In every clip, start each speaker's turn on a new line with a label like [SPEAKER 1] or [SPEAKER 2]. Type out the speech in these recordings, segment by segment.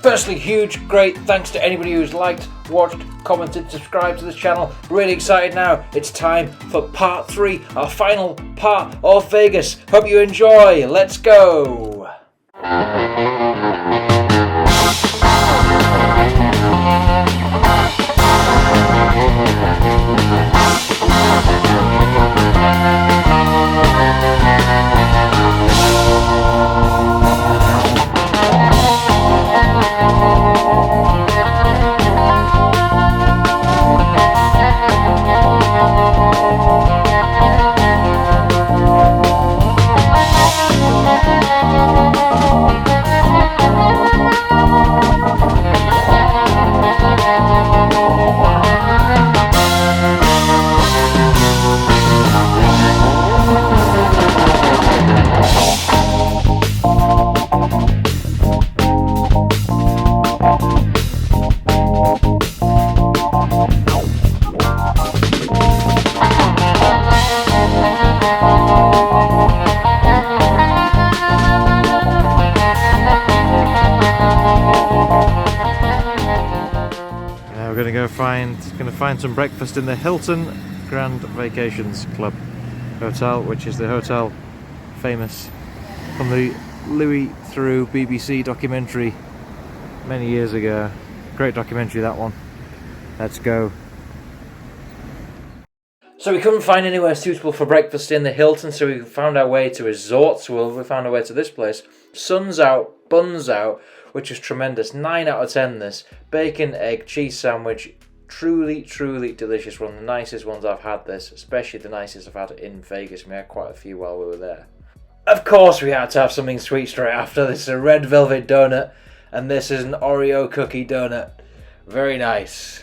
[SPEAKER 1] Firstly, huge, great thanks to anybody who's liked, watched, commented, subscribed to this channel. Really excited now. It's time for part 3, our final part of Vegas. Hope you enjoy. Let's go.
[SPEAKER 2] Going to find some breakfast in the Hilton Grand Vacations Club Hotel, which is the hotel famous from the Louis Theroux BBC documentary many years ago. Great documentary, that one. Let's go.
[SPEAKER 1] So we couldn't find anywhere suitable for breakfast in the Hilton, so we found our way to Resorts World. We found our way to this place. Sun's out, buns out, which is tremendous. 9 out of 10 this. Bacon, egg, cheese sandwich. Truly, truly delicious. One of the nicest ones I've had this, especially the nicest I've had in Vegas. We had quite a few while we were there. Of course we had to have something sweet straight after. This is a red velvet donut, and this is an Oreo cookie donut. Very nice.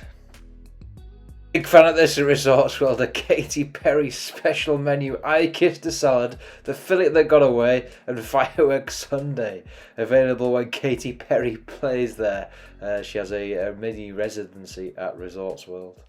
[SPEAKER 1] Big fan of this at Resorts World, the Katy Perry special menu. I kissed a salad, the fillet that got away, and fireworks sundae. Available when Katy Perry plays there. She has a mini residency at Resorts World.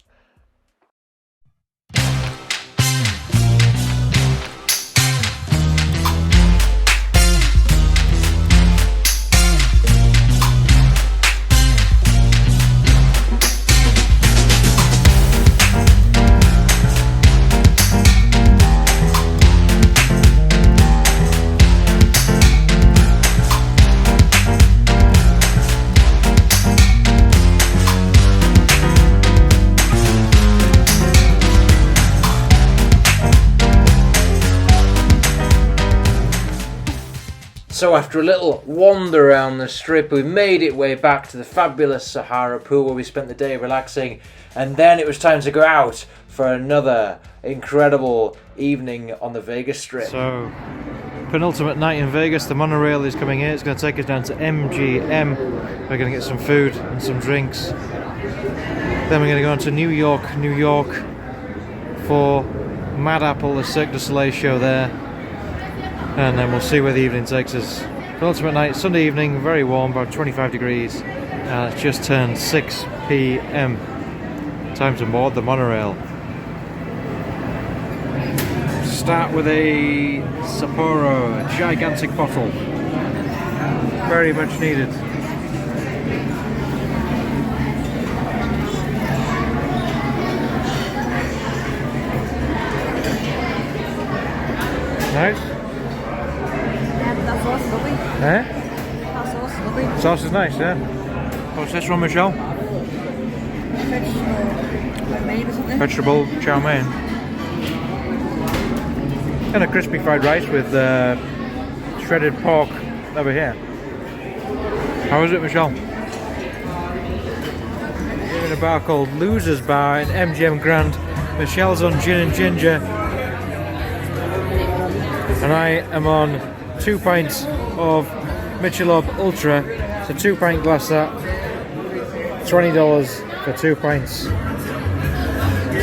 [SPEAKER 1] So after a little wander around the strip, we made it way back to the fabulous Sahara pool where we spent the day relaxing, and then it was time to go out for another incredible evening on the Vegas Strip.
[SPEAKER 2] So, penultimate night in Vegas, the monorail is coming in. It's going to take us down to MGM. We're going to get some food and some drinks. Then we're going to go on to New York for Mad Apple, the Cirque du Soleil show there. And then we'll see where the evening takes us. Penultimate night, Sunday evening, very warm, about 25 degrees. It's just turned 6 p.m. Time to board the monorail. Start with a Sapporo, a gigantic bottle. Very much needed. Nice. Eh? Sauce is nice, yeah. What's this one, Michelle? Vegetable chow mein. And a crispy fried rice with shredded pork over here. How is it, Michelle? We're in a bar called Losers Bar in MGM Grand. Michelle's on gin and ginger. And I am on 2 pints of Michelob Ultra. It's a 2-pint glass that. $20 for 2 pints.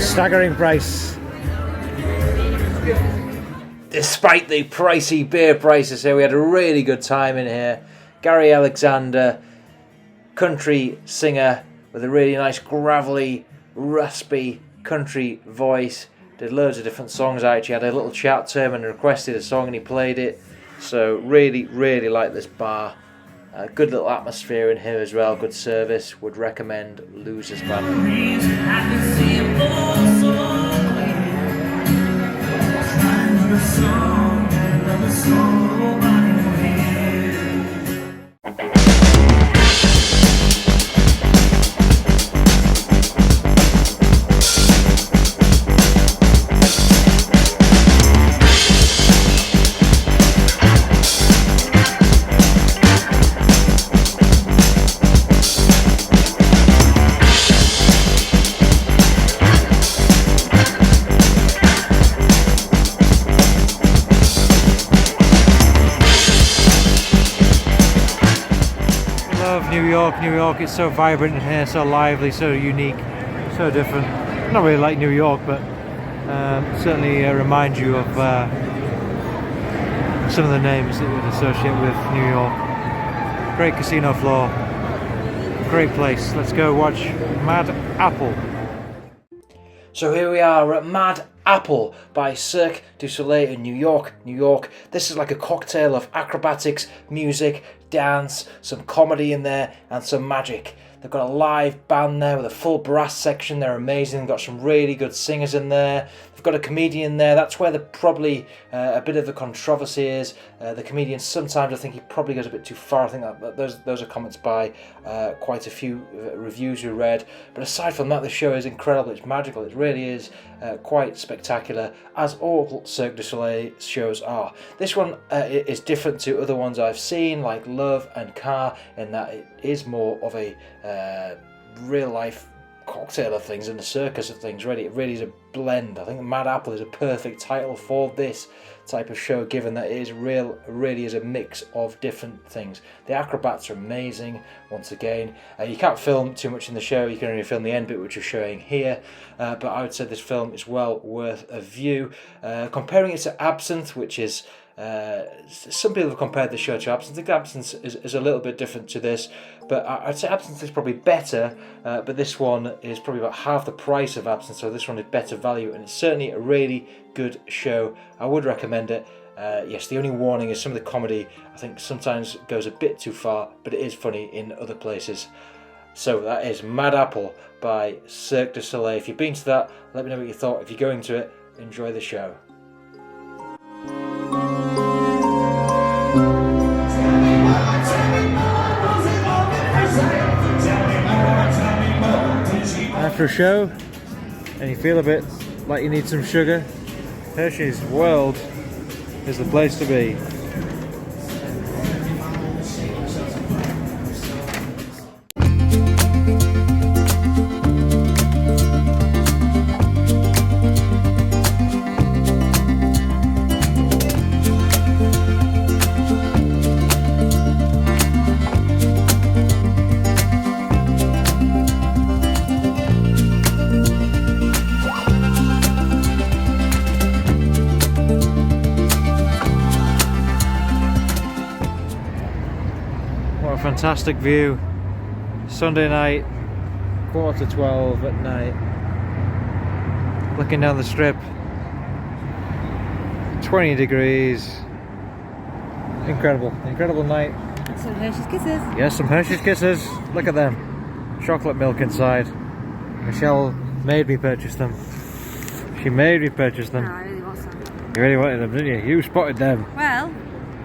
[SPEAKER 2] Staggering price.
[SPEAKER 1] Despite the pricey beer prices here, we had a really good time in here. Gary Alexander, country singer with a really nice gravelly, raspy country voice. Did loads of different songs. I actually had a little chat to him and requested a song and he played it. So really, really like this bar. Good little atmosphere in here as well, good service. Would recommend Losers Band.
[SPEAKER 2] New York, it's so vibrant in here, so lively, so unique, so different. Not really like New York, but certainly reminds you of some of the names that you would associate with New York. Great casino floor, great place. Let's go watch Mad Apple.
[SPEAKER 1] So here we are at Mad Apple by Cirque du Soleil in New York, New York. This is like a cocktail of acrobatics, music, dance, some comedy in there, and some magic. They've got a live band there with a full brass section. They're amazing. They've got some really good singers in there. They've got a comedian there. That's where probably a bit of the controversy is. The comedian, sometimes I think he probably goes a bit too far. I think that those are comments by quite a few reviews we read. But aside from that, the show is incredible. It's magical. It really is quite spectacular, as all Cirque du Soleil shows are. This one is different to other ones I've seen, like Love and Car, in that it is more of a real life cocktail of things and a circus of things. Really, it really is a blend. I think Mad Apple is a perfect title for this type of show, given that it is really is a mix of different things. The acrobats are amazing. Once again, you can't film too much in the show. You can only film the end bit, which is showing here. But I would say this film is well worth a view. Comparing it to Absinthe, which is some people have compared the show to Absinthe. I think Absinthe is a little bit different to this, but I'd say Absinthe is probably better, but this one is probably about half the price of Absinthe, so this one is better value, and it's certainly a really good show. I would recommend it. Yes, the only warning is some of the comedy I think sometimes goes a bit too far, but it is funny in other places. So that is Mad Apple by Cirque du Soleil. If you've been to that, let me know what you thought. If you're going to it, enjoy the show.
[SPEAKER 2] After a show, and you feel a bit like you need some sugar, Hershey's World is the place to be. Fantastic view. Sunday night, 11:15 at night. Looking down the strip. 20 degrees. Incredible, incredible night.
[SPEAKER 3] Some Hershey's Kisses.
[SPEAKER 2] Yes, some Hershey's Kisses. Look at them. Chocolate milk inside. Michelle made me purchase them. She made me purchase them.
[SPEAKER 3] Oh, I really want some.
[SPEAKER 2] You really wanted them, didn't you? You spotted them.
[SPEAKER 3] Well,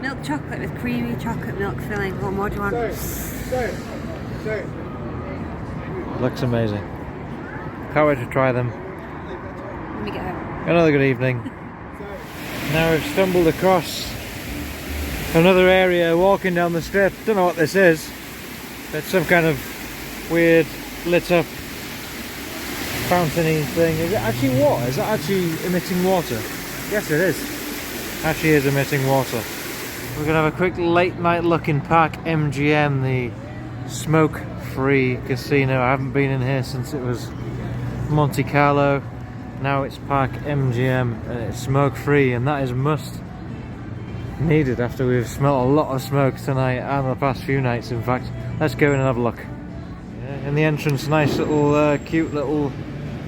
[SPEAKER 3] milk chocolate with creamy chocolate milk filling. What more do you want?
[SPEAKER 2] Looks amazing. Can't wait to try them.
[SPEAKER 3] Let me get home.
[SPEAKER 2] Another good evening. Now we've stumbled across another area walking down the strip. Don't know what this is. It's some kind of weird lit up fountainy thing. Is it actually water? Is it actually emitting water? Yes, it is. Actually is emitting water. We're going to have a quick late night look in Park MGM, the smoke-free casino. I haven't been in here since it was Monte Carlo. Now it's Park MGM and it's smoke-free, and that is must needed after we've smelt a lot of smoke tonight and the past few nights, in fact. Let's go in and have a look. Yeah, in the entrance, nice little cute little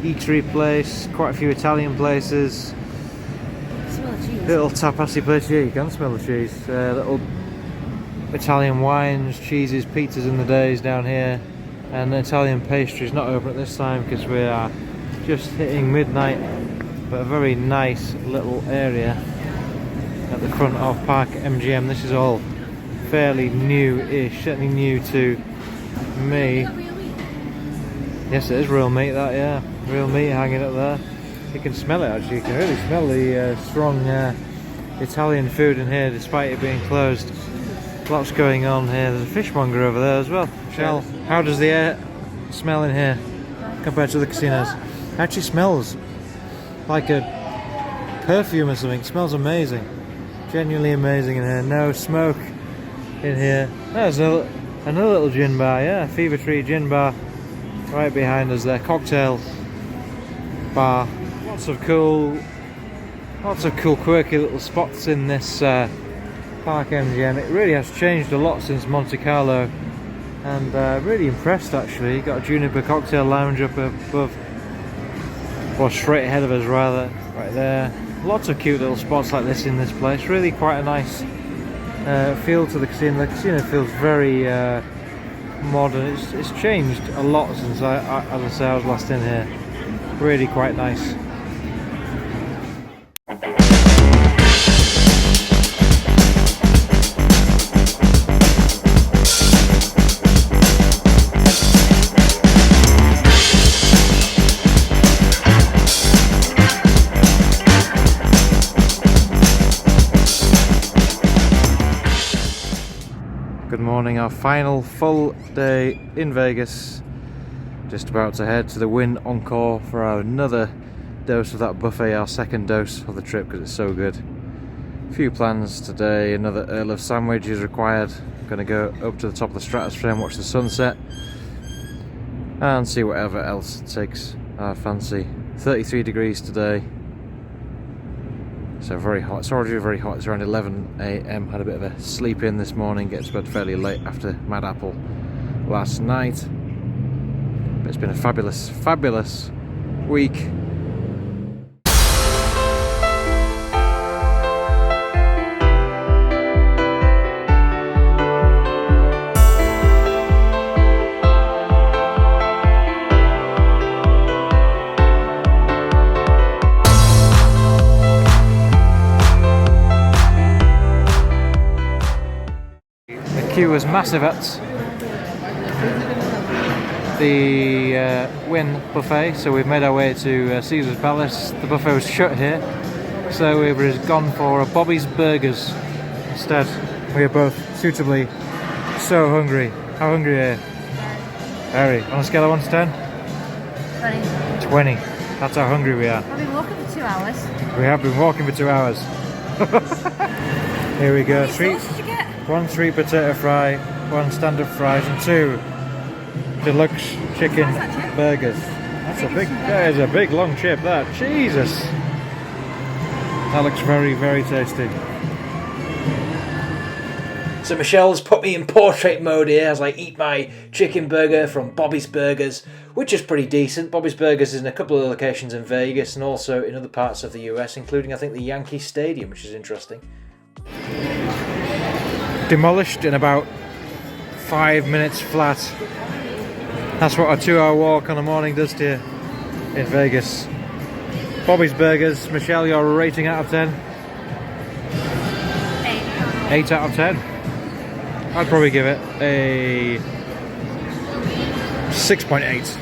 [SPEAKER 2] eatery place, quite a few Italian places.
[SPEAKER 3] Smell the cheese.
[SPEAKER 2] Little tapasy place, yeah, you can smell the cheese. Little Italian wines, cheeses, pizzas in the days down here, and Italian pastries. Not open at this time because we are just hitting midnight, but a very nice little area at the front of Park MGM. This is all fairly new-ish, certainly new to me. Yes, it is real meat, that, yeah. Real meat hanging up there. You can smell it, actually. You can really smell the strong Italian food in here, despite it being closed. Lots going on here. There's a fishmonger over there as well. Michelle, how does the air smell in here compared to the casinos? It actually smells like a perfume or something. It smells amazing. Genuinely amazing in here. No smoke in here. There's another little gin bar, yeah. Fever Tree Gin Bar right behind us there. Cocktail bar. Lots of cool quirky little spots in this Park MGM. It really has changed a lot since Monte Carlo, and really impressed actually. Got a Juniper Cocktail Lounge up above, or straight ahead of us rather, right there. Lots of cute little spots like this in this place. Really quite a nice feel to the casino. The casino feels very modern. It's changed a lot since as I say, I was last in here. Really quite nice. Good morning, our final full day in Vegas. Just about to head to the Wynn Encore for another dose of that buffet, our second dose of the trip because it's so good. A few plans today. Another Earl of Sandwich is required. Gonna go up to the top of the stratosphere and watch the sunset and see whatever else takes our fancy. 33 degrees today, so very hot. It's already very hot. It's around 11 AM. Had a bit of a sleep in this morning, get to bed fairly late after Mad Apple last night. But it's been a fabulous week. The queue was massive at the Wynn buffet, so we've made our way to Caesar's Palace. The buffet was shut here, so we've gone for a Bobby's Burgers instead. We are both suitably so hungry. How hungry are you? Very. On a scale of 1 to 10? 20. 20. That's how hungry we are.
[SPEAKER 3] I've been walking for 2 hours.
[SPEAKER 2] We have been walking for 2 hours. Here we go.
[SPEAKER 3] How many sauces did you get?
[SPEAKER 2] 1 sweet potato fry, 1 standard fries, and 2 deluxe chicken burgers. That is a big long chip, that. Jesus! That looks very, very tasty.
[SPEAKER 1] So Michelle's put me in portrait mode here as I eat my chicken burger from Bobby's Burgers, which is pretty decent. Bobby's Burgers is in a couple of locations in Vegas and also in other parts of the US, including I think the Yankee Stadium, which is interesting.
[SPEAKER 2] Demolished in about 5 minutes flat. That's what a 2-hour walk on a morning does to you in Vegas. Bobby's Burgers. Michelle, your rating out of 10? 8. 8 out of 10? I'd probably give it a 6.8.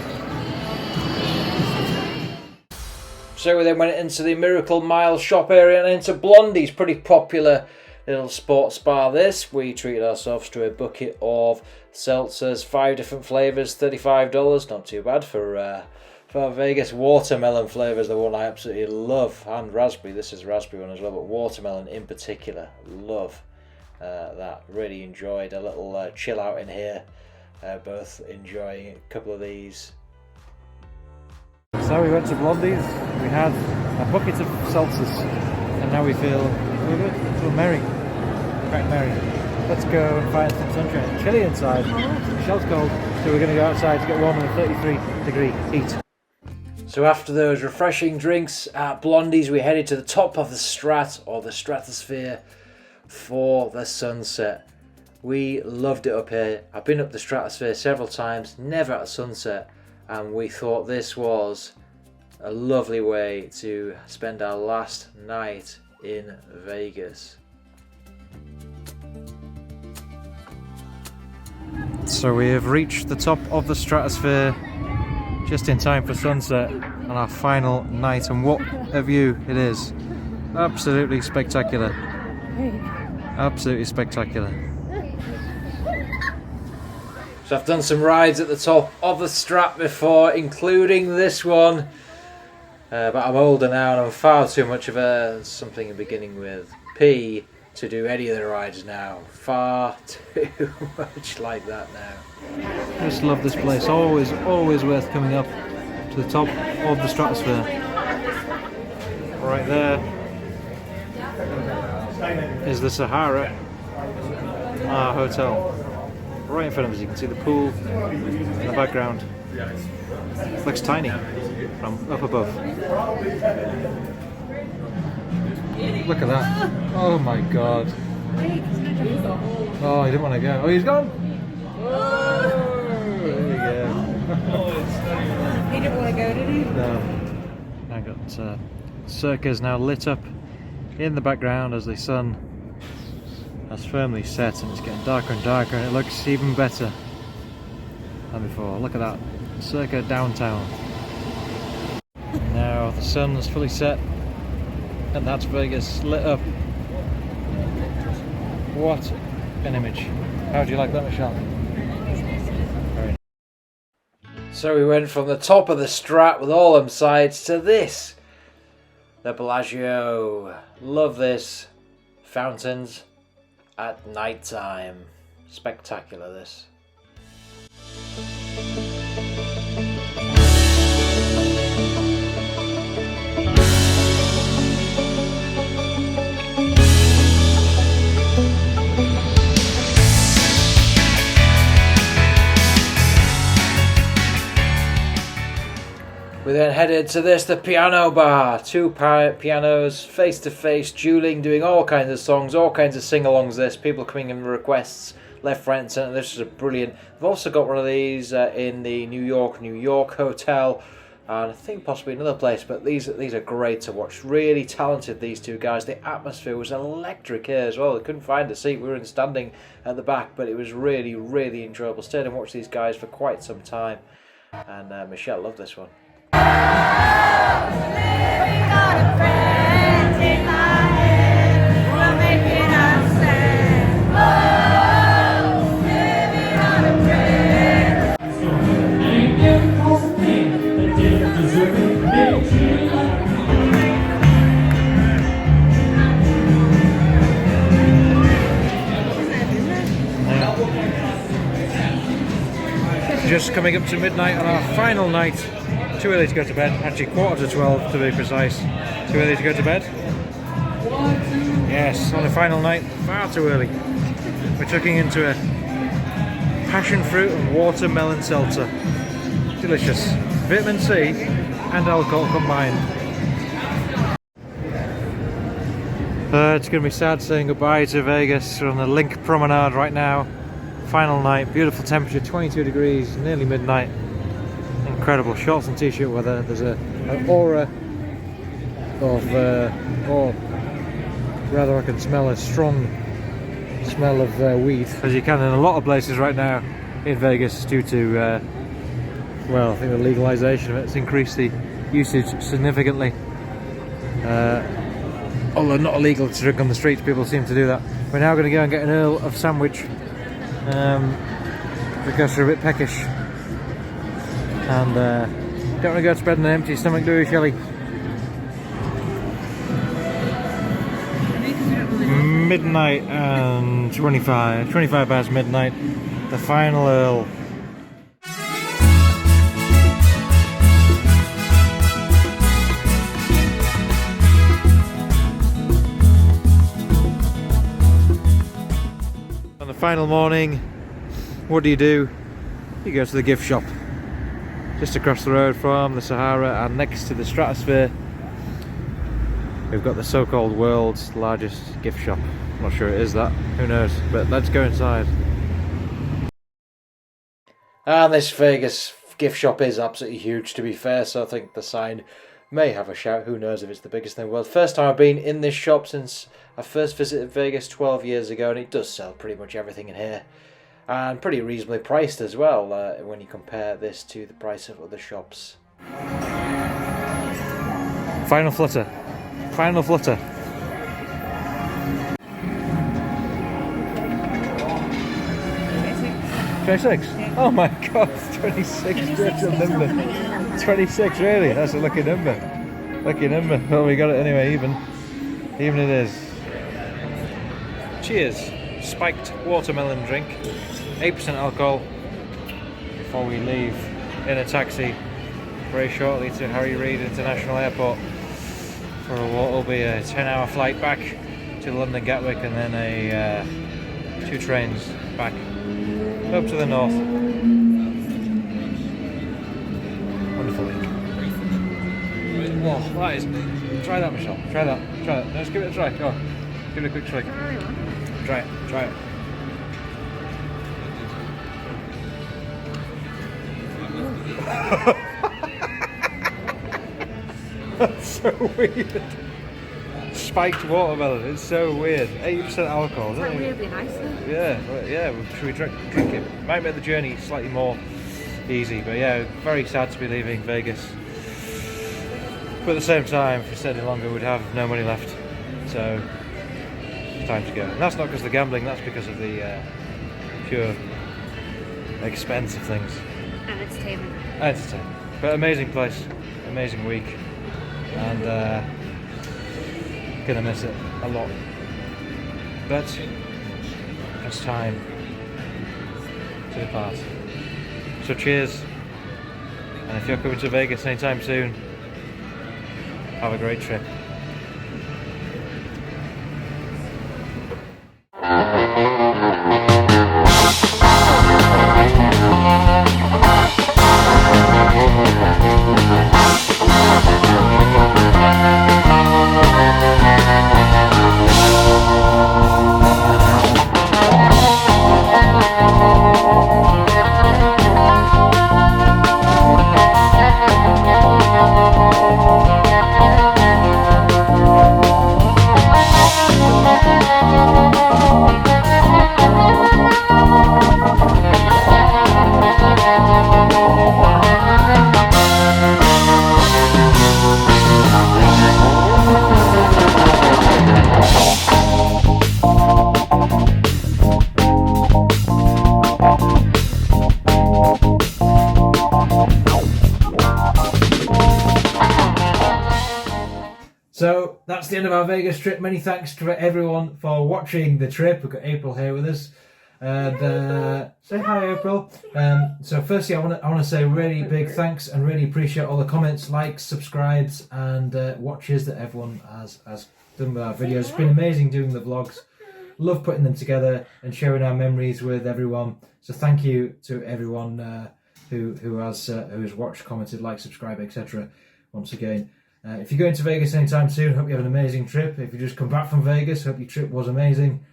[SPEAKER 1] So we then went into the Miracle Mile shop area and into Blondie's, pretty popular little sports bar. This, we treated ourselves to a bucket of seltzers, 5 different flavours, $35. Not too bad for Vegas. Watermelon flavour is the one I absolutely love, and raspberry. This is raspberry one as well, but watermelon in particular, love that. Really enjoyed a little chill out in here. Both enjoying a couple of these.
[SPEAKER 2] So we went to Blondie's. We had a bucket of seltzers, and now we feel merry. Quite merry. Let's go and find some sunshine. It's chilly inside. Michelle's cold, so we're going to go outside to get warm in the 33-degree heat.
[SPEAKER 1] So after those refreshing drinks at Blondie's, we headed to the top of the Strat, or the stratosphere, for the sunset. We loved it up here. I've been up the stratosphere several times, never at sunset, and we thought this was a lovely way to spend our last night in Vegas.
[SPEAKER 2] So we have reached the top of the stratosphere just in time for sunset on our final night, and what a view it is. Absolutely spectacular. Absolutely spectacular.
[SPEAKER 1] So I've done some rides at the top of the Strat before, including this one. But I'm older now and I'm far too much of a something beginning with P to do any of the rides now. Far too much like that now.
[SPEAKER 2] I just love this place. Always worth coming up to the top of the stratosphere. Right there is the Sahara, our hotel. Right in front of us, you can see the pool in the background. It looks tiny from up above. Look at that. Oh my god. Oh, he didn't want to go. Oh, he's gone. Oh, there we go.
[SPEAKER 3] He didn't want to go, did he?
[SPEAKER 2] No. I got circus now lit up in the background as the sun has firmly set, and it's getting darker and darker, and it looks even better than before. Look at that, circa downtown. Now the sun is fully set, and that's Vegas lit up. What an image. How do you like that, Michelle? Very nice.
[SPEAKER 1] So we went from the top of the Strat with all them sides to this. The Bellagio. Love this. Fountains at night time. Spectacular this. We then headed to this, the piano bar. Two pianos, face to face, dueling, doing all kinds of songs, all kinds of sing-alongs. This people coming in with requests, left, right, and centre. This is a brilliant. We've also got one of these in the New York hotel, and I think possibly another place. But these are great to watch. Really talented, these two guys. The atmosphere was electric here as well. They couldn't find a seat. We were standing at the back, but it was really, really enjoyable. Stayed and watched these guys for quite some time, and Michelle loved this one.
[SPEAKER 2] Just coming up to midnight on our final night. Too early to go to bed, actually 11:45 to be precise. Too early to go to bed? Yes, on the final night, far too early. We're tucking into a passion fruit and watermelon seltzer. Delicious. Vitamin C and alcohol combined. It's going to be sad saying goodbye to Vegas. We're on the Link Promenade right now. Final night, beautiful temperature, 22 degrees, nearly midnight. Incredible shorts and t-shirt weather. There's an aura of, or rather I can smell a strong smell of weed, as you can in a lot of places right now in Vegas due to, well, I think the legalization of it has increased the usage significantly. Although not illegal to drink on the streets, people seem to do that. We're now going to go and get an Earl of sandwich because we're a bit peckish. And don't want to go to bed on an empty stomach, do you, Shelley? Midnight and 25 past midnight, the final Earl. On the final morning, what do? You go to the gift shop. Just across the road from the Sahara and next to the stratosphere, we've got the so-called world's largest gift shop. I'm not sure it is that, who knows, but let's go inside.
[SPEAKER 1] And this Vegas gift shop is absolutely huge, to be fair, so I think the sign may have a shout. Who knows if it's the biggest in the world. First time I've been in this shop since I first visited Vegas 12 years ago, and it does sell pretty much everything in here. And pretty reasonably priced as well, when you compare this to the price of other shops.
[SPEAKER 2] Final flutter. Final flutter. 26? Oh my god, 26 number. 26, really? That's a lucky number. Lucky number. Well, we got it anyway, even it is. Cheers. Spiked watermelon drink. 8% alcohol before we leave in a taxi very shortly to Harry Reid International Airport for what will be a 10-hour flight back to London Gatwick, and then a 2 trains back up to the north. Wonderful week. Whoa, that is... Try that, Michelle. Try that. Try that. Let's give it a try. Go on. Give it a quick try. Try it. Try it. That's so weird. Spiked watermelon, it's so weird. 80% alcohol, isn't it?
[SPEAKER 3] Really nice.
[SPEAKER 2] Yeah, should we drink it? Might make the journey slightly more easy, but yeah, very sad to be leaving Vegas. But at the same time, if we stayed any longer, we'd have no money left. So, it's time to go. And that's not because of the gambling, that's because of the pure expense of things.
[SPEAKER 3] And entertainment.
[SPEAKER 2] Entertainment. But amazing place, amazing week, and gonna miss it a lot. But it's time to depart. So cheers, and if you're coming to Vegas anytime soon, have a great trip.
[SPEAKER 1] So that's the end of our Vegas trip. Many thanks to everyone for watching the trip. We've got April here with us. And say hi, April. So firstly, I want to say really big thanks and really appreciate all the comments, likes, subscribes, and watches that everyone has done with our videos. It's been amazing doing the vlogs. Love putting them together and sharing our memories with everyone. So thank you to everyone who has watched, commented, liked, subscribed, etc. Once again. If you're going to Vegas anytime soon, hope you have an amazing trip. If you just come back from Vegas, hope your trip was amazing.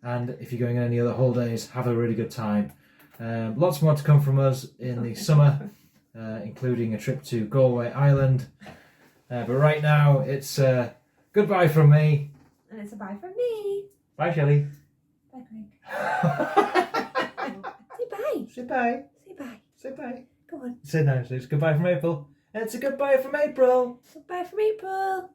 [SPEAKER 1] And if you're going on any other holidays, have a really good time. Lots more to come from us in the summer, including a trip to Galway Island. But right now, it's goodbye from me.
[SPEAKER 3] And it's a bye from me.
[SPEAKER 1] Bye, Shelley.
[SPEAKER 3] Bye, Craig. Say bye.
[SPEAKER 1] Say bye.
[SPEAKER 3] Say bye.
[SPEAKER 1] Say bye.
[SPEAKER 3] Go on.
[SPEAKER 1] Say no, so it's goodbye from April. It's a goodbye from April.
[SPEAKER 3] Goodbye from April.